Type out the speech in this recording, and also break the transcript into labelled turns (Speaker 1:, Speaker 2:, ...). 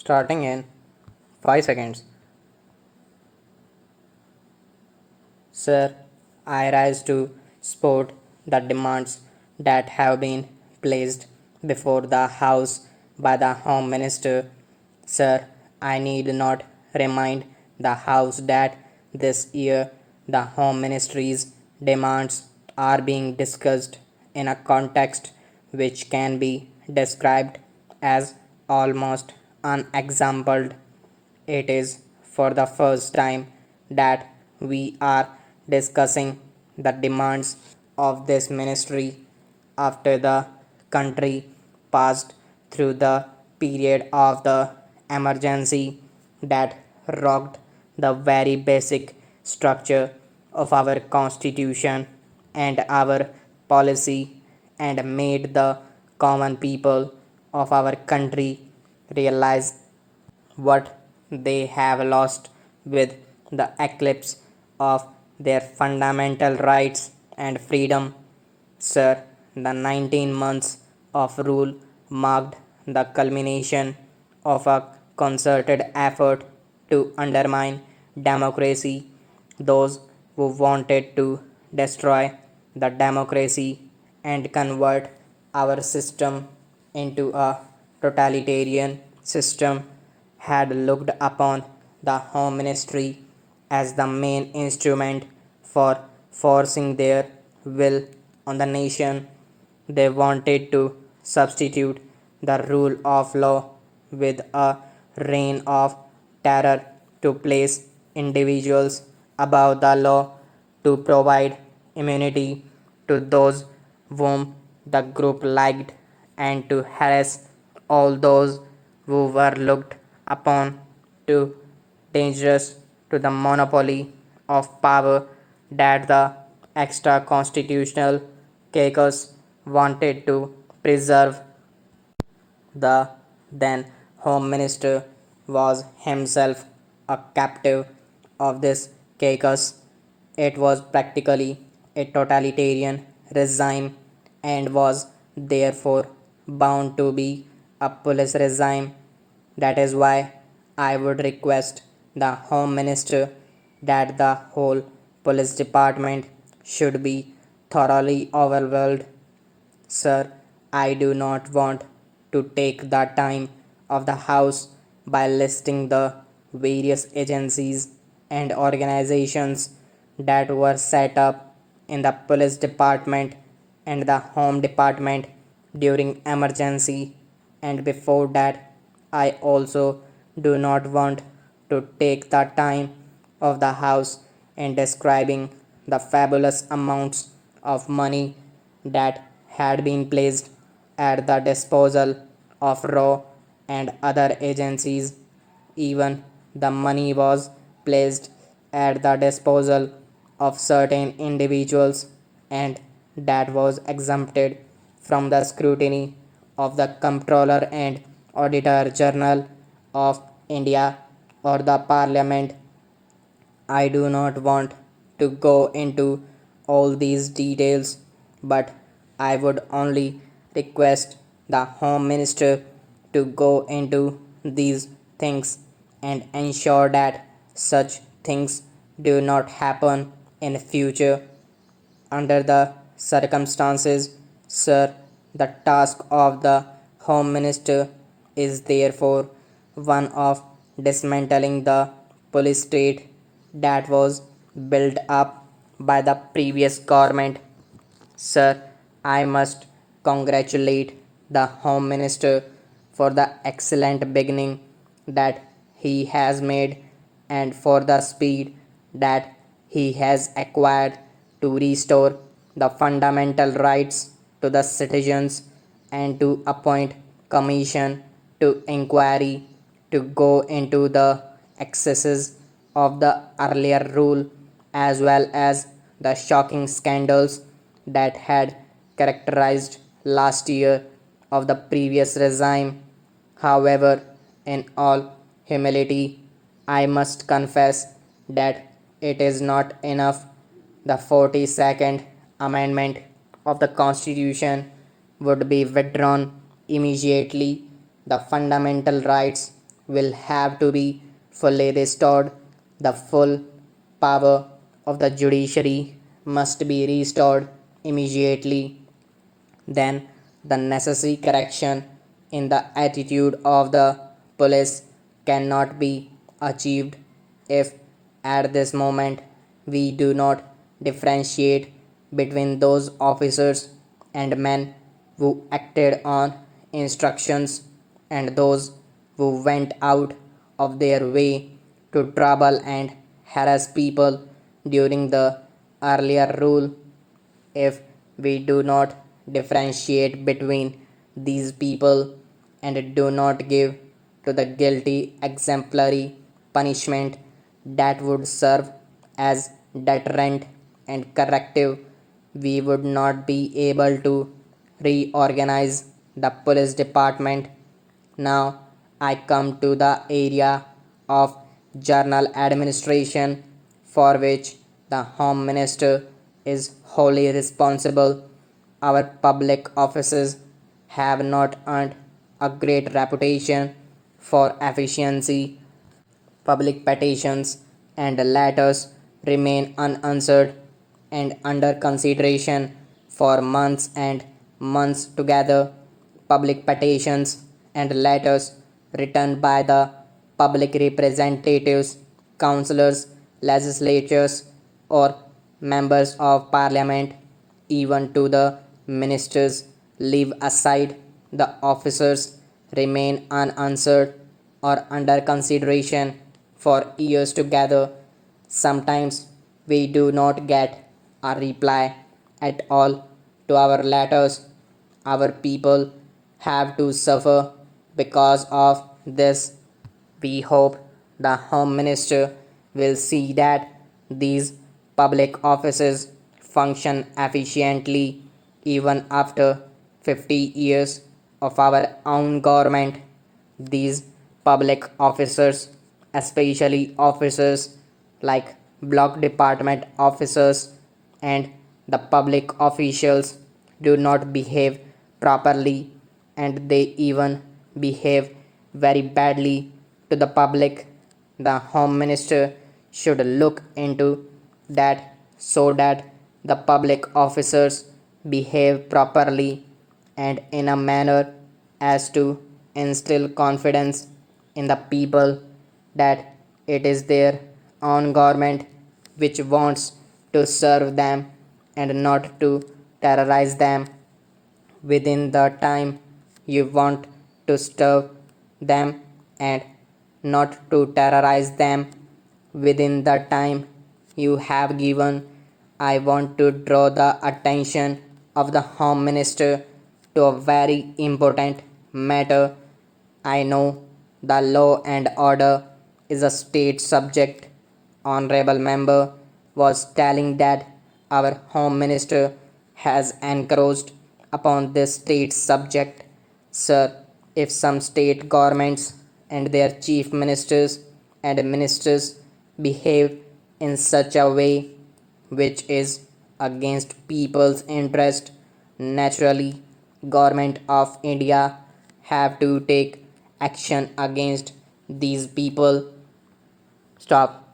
Speaker 1: Starting in 5 seconds. Sir, I rise to support the demands that have been placed before the House by the Home Minister. Sir, I need not remind the House that this year the Home Ministry's demands are being discussed in a context which can be described as almost unexampled. It is for the first time that we are discussing the demands of this ministry after the country passed through the period of the emergency that rocked the very basic structure of our constitution and our policy and made the common people of our country realize what they have lost with the eclipse of their fundamental rights and freedom. Sir, the 19 months of rule marked the culmination of a concerted effort to undermine democracy. Those who wanted to destroy the democracy and convert our system into a totalitarian system had looked upon the Home Ministry as the main instrument for forcing their will on the nation. They wanted to substitute the rule of law with a reign of terror to place individuals above the law, to provide immunity to those whom the group liked, and to harass all those who were looked upon too dangerous to the monopoly of power that the extra constitutional caucus wanted to preserve. The then Home Minister was himself a captive of this caucus. It was practically a totalitarian regime and was therefore bound to be a police regime. That is why I would request the Home Minister that the whole police department should be thoroughly overhauled. Sir, I do not want to take the time of the House by listing the various agencies and organizations that were set up in the police department and the home department during emergency, and before that I also do not want to take the time of the House in describing the fabulous amounts of money that had been placed at the disposal of Raw and other agencies. Even the money was placed at the disposal of certain individuals, and that was exempted from the scrutiny of the Comptroller and Auditor General of India or the Parliament. I do not want to go into all these details, but I would only request the Home Minister to go into these things and ensure that such things do not happen in future. Under the circumstances, sir, the task of the Home Minister is therefore one of dismantling the police state that was built up by the previous government. Sir, I must congratulate the Home Minister for the excellent beginning that he has made and for the speed that he has acquired to restore the fundamental rights to the citizens and to appoint commission to inquiry to go into the excesses of the earlier rule as well as the shocking scandals that had characterized last year of the previous regime. However, in all humility, I must confess that it is not enough. The 42nd Amendment of the Constitution would be withdrawn immediately. The fundamental rights will have to be fully restored. The full power of the judiciary must be restored immediately. Then, the necessary correction in the attitude of the police cannot be achieved if at this moment we do not differentiate between those officers and men who acted on instructions and those who went out of their way to trouble and harass people during the earlier rule. If we do not differentiate between these people and do not give to the guilty exemplary punishment that would serve as deterrent and corrective, we would not be able to reorganize the police department. Now I come to the area of journal administration, for which the Home Minister is wholly responsible. Our public offices have not earned a great reputation for efficiency. Public petitions and letters remain unanswered and under consideration for months and months together. Public petitions and letters written by the public representatives, councillors, legislatures, or members of parliament, even to the ministers, leave aside the officers, remain unanswered or under consideration for years together. Sometimes we do not get a reply at all to our letters. Our people have to suffer because of this. We hope the Home Minister will see that these public offices function efficiently even after 50 years of our own government. These public officers, especially officers like block department officers and the public officials, do not behave properly and they even behave very badly to the public. The Home Minister should look into that so that the public officers behave properly and in a manner as to instill confidence in the people that it is their own government which wants to serve them and not to terrorize them within the time you want to serve them and not to terrorize them within the time you have given. I want to draw the attention of the Home Minister to a very important matter. I know the law and order is a state subject. Honorable member was telling that our Home Minister has encroached upon this state subject. Sir, if some state governments and their chief ministers and ministers behave in such a way which is against people's interest, naturally government of India have to take action against these people. Stop.